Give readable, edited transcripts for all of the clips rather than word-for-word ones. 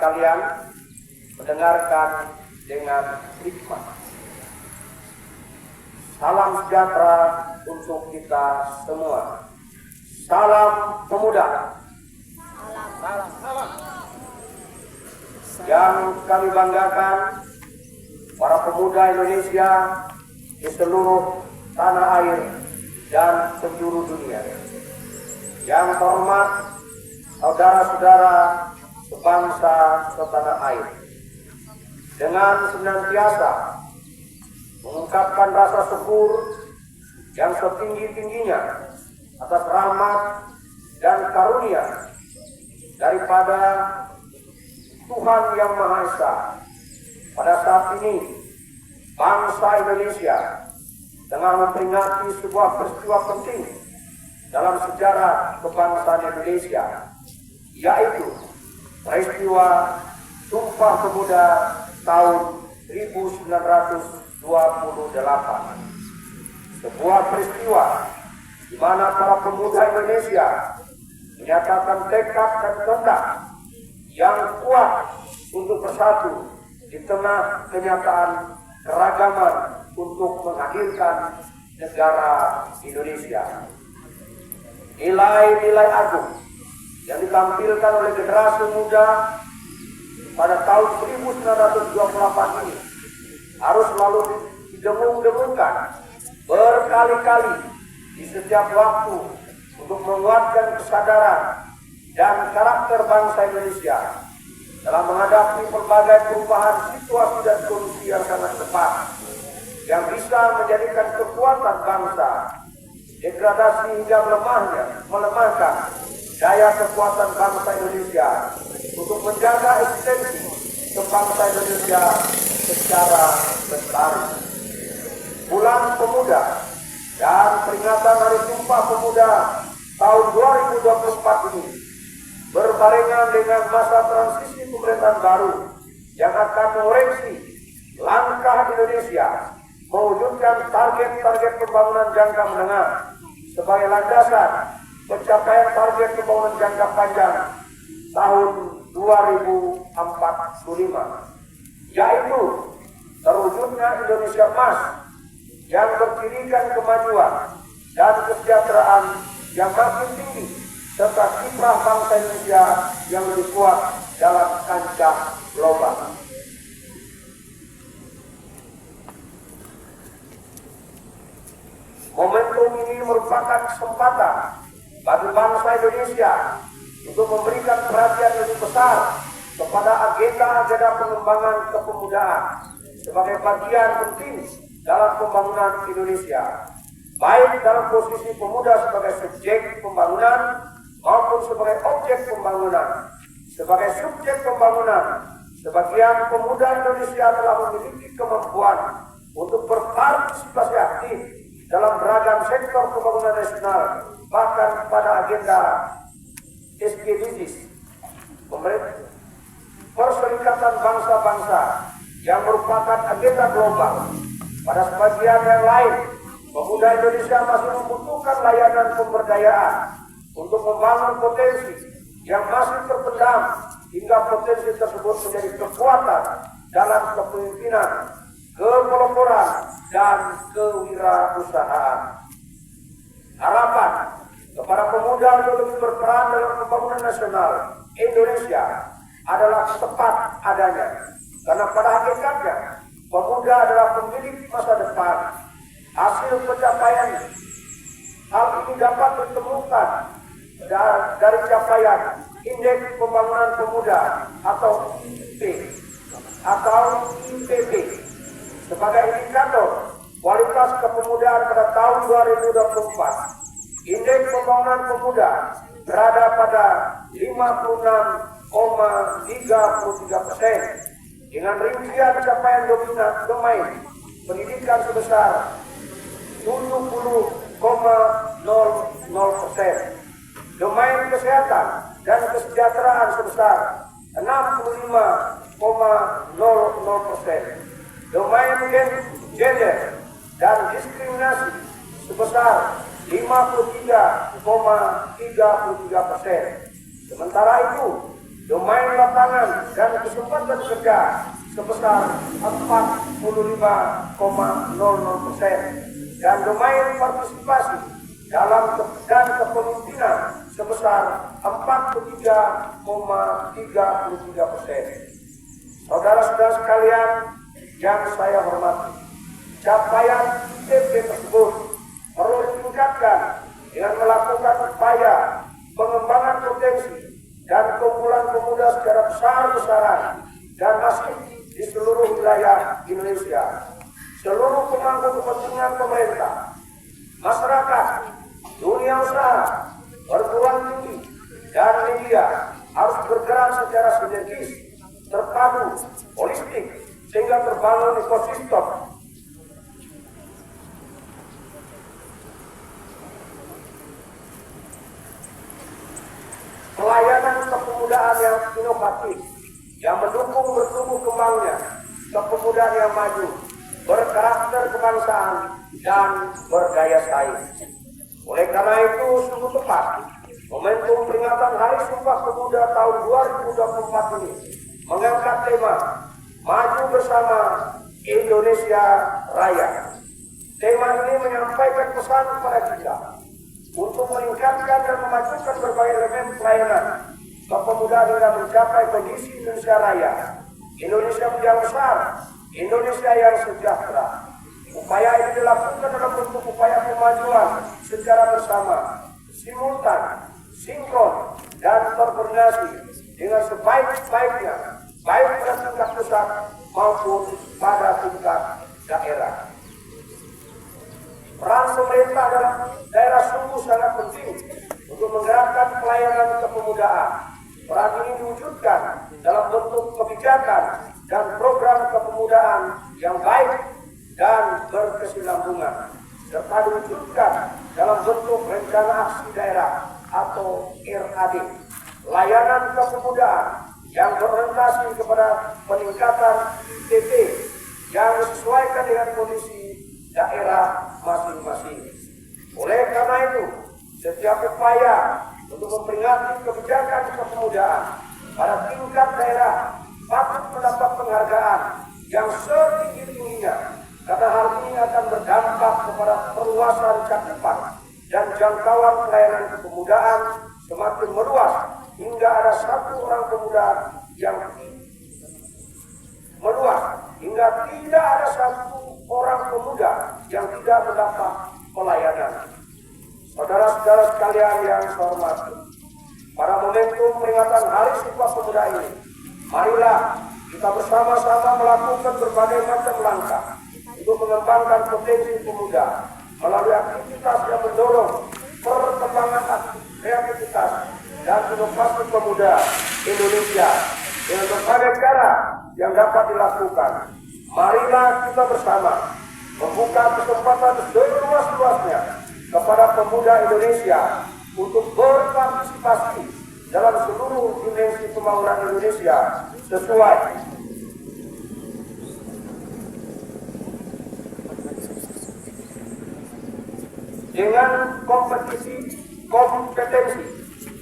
sekalian mendengarkan dengan hikmat. Salam sejahtera untuk kita semua. Salam pemuda. Yang kami banggakan, para pemuda Indonesia di seluruh tanah air dan penjuru dunia. Yang terhormat saudara-saudara sebangsa setanah air, dengan senantiasa mengungkapkan rasa syukur yang setinggi-tingginya atas rahmat dan karunia daripada Tuhan Yang Maha Esa. Pada saat ini bangsa Indonesia tengah memperingati sebuah peristiwa penting dalam sejarah kebangsaan Indonesia, yaitu peristiwa Sumpah Pemuda tahun 1928. Sebuah peristiwa di mana para pemuda Indonesia menyatakan tekad dan kehendak yang kuat untuk bersatu di tengah kenyataan keragaman untuk menghadirkan negara Indonesia. Nilai-nilai agung yang ditampilkan oleh generasi muda pada tahun 1928 ini harus selalu didengung-dengungkan berkali-kali di setiap waktu untuk menguatkan kesadaran dan karakter bangsa Indonesia dalam menghadapi berbagai perubahan situasi dan kondisi yang sangat cepat yang bisa menjadikan kekuatan bangsa degradasi hingga melemahkan daya kekuatan bangsa Indonesia untuk menjaga eksistensi bangsa Indonesia secara lestari. Bulan Pemuda dan peringatan Hari Sumpah Pemuda tahun 2024 ini berbarengan dengan masa transisi pemerintahan baru yang akan mengoreksi langkah Indonesia mewujudkan target-target pembangunan jangka menengah sebagai landasan pencapaian target pembangunan jangka panjang tahun 2045, yaitu terwujudnya Indonesia Emas yang berkirikan kemajuan dan kesejahteraan yang makin tinggi serta kiprah bangsa Indonesia yang lebih kuat dalam kancah global. Momentum ini merupakan kesempatan bagi bangsa Indonesia untuk memberikan perhatian lebih besar kepada agenda-agenda pengembangan kepemudaan sebagai bagian penting dalam pembangunan Indonesia, baik dalam posisi pemuda sebagai subjek pembangunan maupun sebagai objek pembangunan. Sebagai subjek pembangunan, sebagian pemuda Indonesia telah memiliki kemampuan untuk berpartisipasi aktif dalam beragam sektor pembangunan nasional, bahkan pada agenda SDGs, Perserikatan Bangsa-Bangsa yang merupakan agenda global. Pada sebagian yang lain, pemuda Indonesia masih membutuhkan layanan pemberdayaan untuk membangun potensi yang masih terpendam hingga potensi tersebut menjadi kekuatan dalam kepemimpinan, kepeloporan, dan kewirausahaan. Harapan kepada pemuda untuk lebih berperan dalam pembangunan nasional Indonesia adalah tepat adanya, karena pada hakikatnya pemuda adalah pemilik masa depan. Hasil pencapaian hal ini dapat ditemukan dari capaian Indeks Pembangunan Pemuda atau IPP sebagai indikator kualitas kepemudaan pada tahun 2024. Indeks Pembangunan Pemuda berada pada 56,33% dengan rincian capaian domain pendidikan sebesar 70,00%, domain kesehatan dan kesejahteraan sebesar 65,00%, domain gender dan diskriminasi sebesar 53,33%. Sementara itu, domain lapangan dan kesempatan kerja sebesar 45,00%, dan domain partisipasi dalam dan kepemimpinan sebesar 43,33%. Saudara-saudara sekalian yang saya hormati, capaian ITB tersebut perlu ditingkatkan dengan melakukan upaya pengembangan potensi dan kumpulan pemuda secara besar-besaran dan masif di seluruh wilayah Indonesia. Seluruh pemangku kepentingan pemerintah, masyarakat, dunia usaha, perguruan tinggi, dan media harus bergerak secara sinergis, terpadu, holistik, sehingga terbangun ekosistem pelayanan kepemudaan yang inovatif, yang mendukung bertumbuh kembangnya kepemudaan yang maju, berkarakter kebangsaan, dan berdaya saing. Oleh karena itu, sungguh tepat momentum peringatan Hari Sumpah Pemuda tahun 2024 ini mengangkat tema Maju Bersama Indonesia Raya. Tema ini menyampaikan pesan kepada kita untuk meningkatkan dan memajukan berbagai elemen pelayanan kepemudaan hingga mencapai kondisi Indonesia Raya, Indonesia yang besar, Indonesia yang sejahtera. Upaya ini dilakukan dalam bentuk upaya pemajuan secara bersama, simultan, sinkron, dan terkoordinasi dengan sebaik-baiknya, baik pada tingkat pusat maupun pada tingkat daerah. Peran pemerintah dalam daerah sungguh sangat penting untuk menggerakkan pelayanan kepemudaan. Peran ini diwujudkan dalam bentuk kebijakan dan program kepemudaan yang baik dan berkesinambungan, serta diwujudkan dalam bentuk rencana aksi daerah atau RAD, layanan kepemudaan yang berorientasi kepada peningkatan ITB yang disesuaikan dengan kondisi daerah masing-masing. Oleh karena itu, setiap upaya untuk memperingati kebijakan kepemudaan pada tingkat daerah patut mendapat penghargaan yang setinggi-tingginya, karena hal ini akan berdampak kepada perluasan cakupan dan jangkauan pelayanan kepemudaan semakin meluas hingga ada satu orang pemuda yang tidak ada satu orang pemuda yang tidak mendapat pelayanan. Saudara-saudara sekalian yang saya hormati, pada momentum peringatan Hari Sumpah Pemuda ini, marilah kita bersama-sama melakukan berbagai macam langkah untuk mengembangkan potensi pemuda melalui aktivitas yang mendorong perkembangan kreativitas dan inovasi pemuda Indonesia dengan berbagai cara yang dapat dilakukan. Marilah kita bersama membuka kesempatan seluas-luasnya kepada pemuda Indonesia untuk berpartisipasi dalam seluruh dimensi pembangunan Indonesia sesuai dengan kompetensi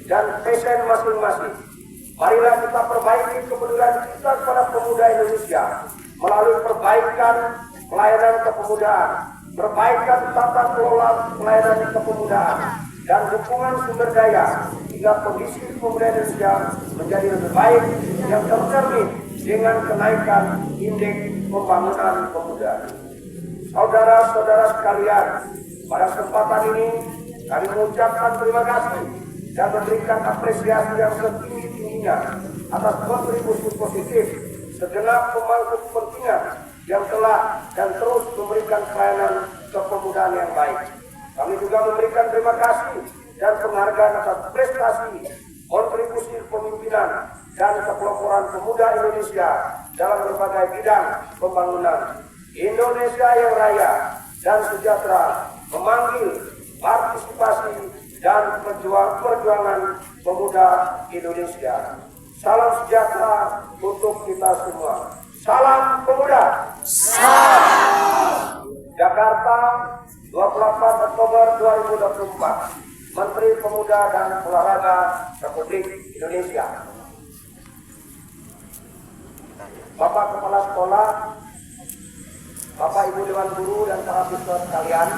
dan passion masing-masing. Marilah kita perbaiki kepedulian kita kepada pemuda Indonesia melalui perbaikan pelayanan kepemudaan, perbaikan tata kelola pelayanan kepemudaan, dan dukungan sumber daya hingga kondisi pemuda Indonesia menjadi lebih baik yang tercermin dengan kenaikan indeks pembangunan pemuda. Saudara-saudara sekalian, pada kesempatan ini kami mengucapkan terima kasih dan memberikan apresiasi yang setinggi-tingginya atas kontribusi positif segenap pemangku kepentingan yang telah dan terus memberikan pelayanan kepemudaan yang baik. Kami juga memberikan terima kasih dan penghargaan atas prestasi, kontribusi kepemimpinan, dan kepeloporan pemuda Indonesia dalam berbagai bidang pembangunan. Indonesia yang raya dan sejahtera memanggil partisipasi dan perjuangan pemuda Indonesia. Salam sejahtera untuk kita semua. Salam pemuda. Salam. Jakarta, 24 Oktober 2024. Menteri Pemuda dan Olahraga Republik Indonesia. Bapak Kepala Sekolah, Bapak Ibu Dewan Guru dan para siswa sekalian,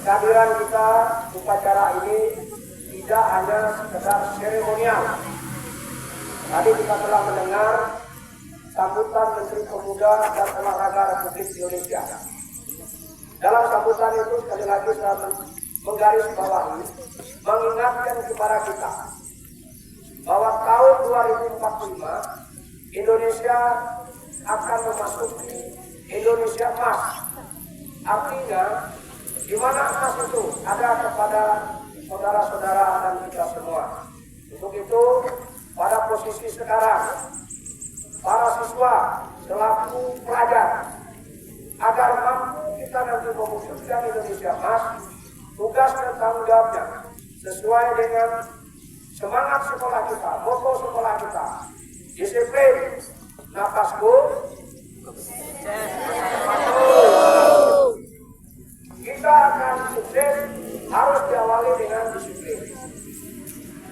kehadiran kita upacara ini tidak hanya sekedar seremonial. Tadi kita telah mendengar sambutan Menteri Pemuda dan Olahraga Republik Indonesia. Dalam sambutan itu sekali lagi saya menggarisbawahi, mengingatkan kepada kita bahwa tahun 2045 Indonesia akan memasuki Indonesia Emas. Artinya, di mana emas itu ada kepada saudara-saudara dan kita semua. Untuk itu, pada posisi sekarang, para siswa selaku pelajar, agar mampu kita nanti mewujudkan Indonesia Emas, tugas dan tanggung jawabnya sesuai dengan semangat sekolah kita, moto sekolah kita, disiplin, napasku, kita akan sukses harus diawali dengan disiplin.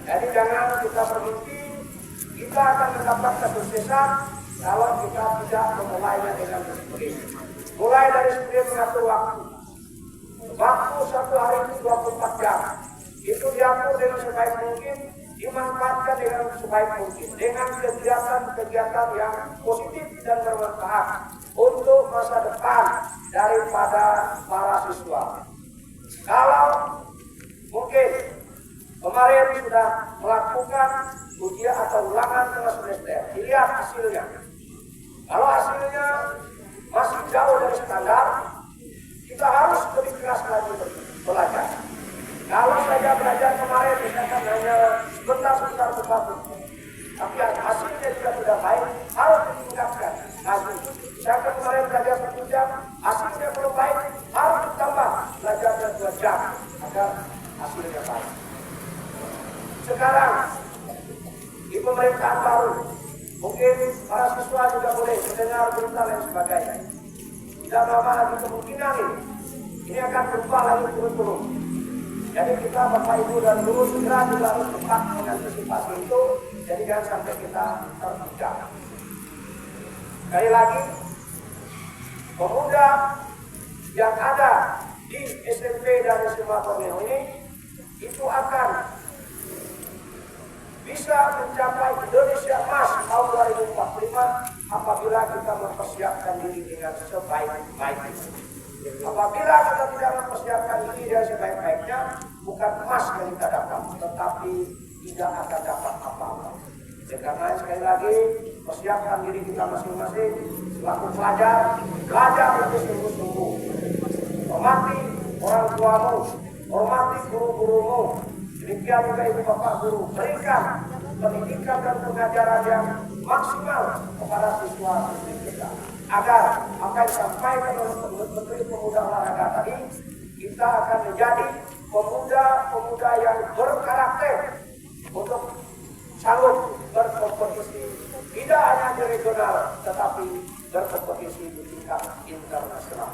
Jadi jangan kita bermimpi kita akan mendapat kesuksesan kalau kita tidak memulainya dengan disiplin. Mulai dari disiplin mengatur waktu. Waktu satu hari itu 24 jam. Itu diatur dengan sebaik mungkin, dimanfaatkan dengan sebaik mungkin, dengan kegiatan-kegiatan yang positif dan bermanfaat untuk masa depan daripada para siswa. Kalau mungkin kemarin sudah melakukan ujian atau ulangan tengah semester, dilihat hasilnya. Kalau hasilnya masih jauh dari standar, kita harus lebih keras lagi belajar. Kalau saja belajar kemarin misalkan hanya sebentar tapi hasilnya juga sudah baik, harus ditingkatkan lagi. Misalkan kemarin belajar 1 jam, hasilnya belum baik, harus ditambah belajarnya 2 jam agar hasilnya baik. Sekarang di pemerintahan baru, mungkin para siswa juga boleh mendengar berita dan sebagainya. Tidak lama lagi kemungkinan ini akan berubah lagi turun-turun. Jadi kita Bapak Ibu dan Guru segera juga harus cepat mengantisipasi itu, jadi jangan sampai kita terpecah. Sekali lagi, pemuda yang ada di SMP dan SMA Borneo ini itu akan bisa mencapai Indonesia Emas tahun 2045 apabila kita mempersiapkan diri dengan sebaik-baiknya. Apabila kita tidak mempersiapkan diri dengan sebaik-baiknya, bukan emas yang kita dapat, tetapi tidak akan dapat apa-apa. Karena sekali lagi, persiapkan diri kita masing-masing selaku pelajar, belajar lebih sungguh-sungguh. Hormati orang tuamu, hormati guru-gurumu. Demikian juga ibu bapak guru, berikan pendidikan dan pengajaran yang maksimal kepada siswa-siswi kita. Agar apa yang disampaikan oleh Menteri Pemuda Olahraga tadi, kita akan menjadi pemuda-pemuda yang berkarakter untuk sanggup berkompetisi tidak hanya di regional, tetapi berkompetisi di tingkat internasional.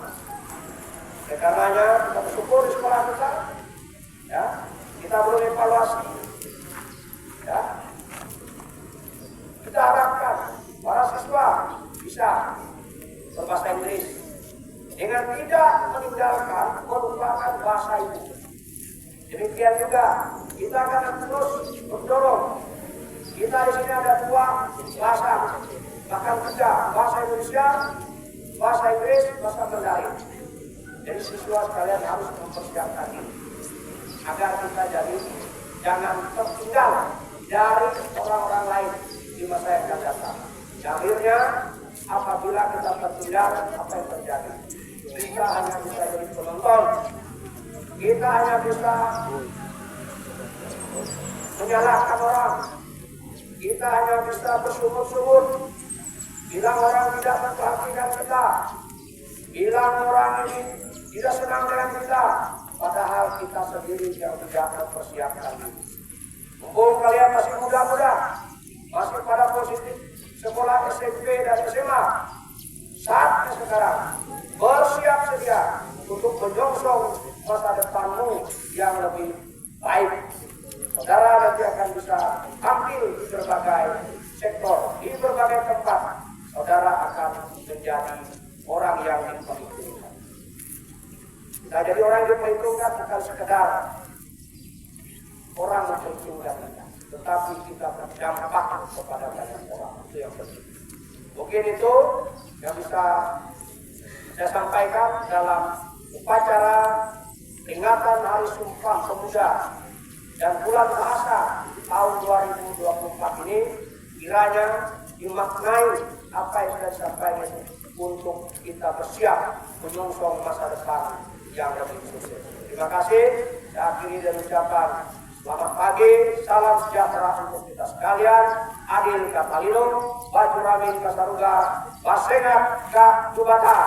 Karenanya kita bersyukur di sekolah kita, ya, kita belum evaluasi, ya. Kita harapkan para siswa bisa berbahasa Inggris dengan tidak meninggalkan melupakan bahasa ibu. Demikian juga kita akan terus mendorong. Kita di sini ada 2 bahasa, bahkan 3, bahasa Indonesia, bahasa Inggris, bahasa Mandarin. Jadi siswa sekalian harus mempersiapkan ini agar kita jadi jangan tertinggal dari orang-orang lain di masa yang akan datang. Akhirnya apabila kita tertinggal, apa yang terjadi? Kita hanya bisa jadi penonton. Kita hanya bisa menyalahkan orang. Kita hanya bisa bersungut-sungut. Bilang orang tidak memperhatikan kita. Bilang orang ini tidak senang dengan kita. Padahal kita sendiri yang tidak mempersiapkan diri. Mumpung kalian masih muda-muda, masih pada posisi sekolah SMP dan SMA, saatnya sekarang bersiap sedia untuk menyongsong masa depanmu yang lebih baik. Saudara nanti akan bisa tampil di berbagai sektor, di berbagai tempat, saudara akan menjadi orang yang diperhitungkan. Kita jadi orang yang diperhitungkan bukan sekedar orang memperhitungkan kita, tetapi kita berdampak kepada banyak orang. Itu yang penting. Mungkin itu yang bisa saya sampaikan dalam upacara peringatan Hari Sumpah Pemuda dan Bulan Bahasa tahun 2024 ini, kiranya dimaknai apa yang sudah disampaikan untuk kita bersiap menyongsong masa depan yang lebih sukses. Terima kasih. Saya akhiri dengan ucapan selamat pagi, salam sejahtera untuk kita sekalian. Adil Katalino, Baju Ramin Kasaruga, Basengat Kak Jubata.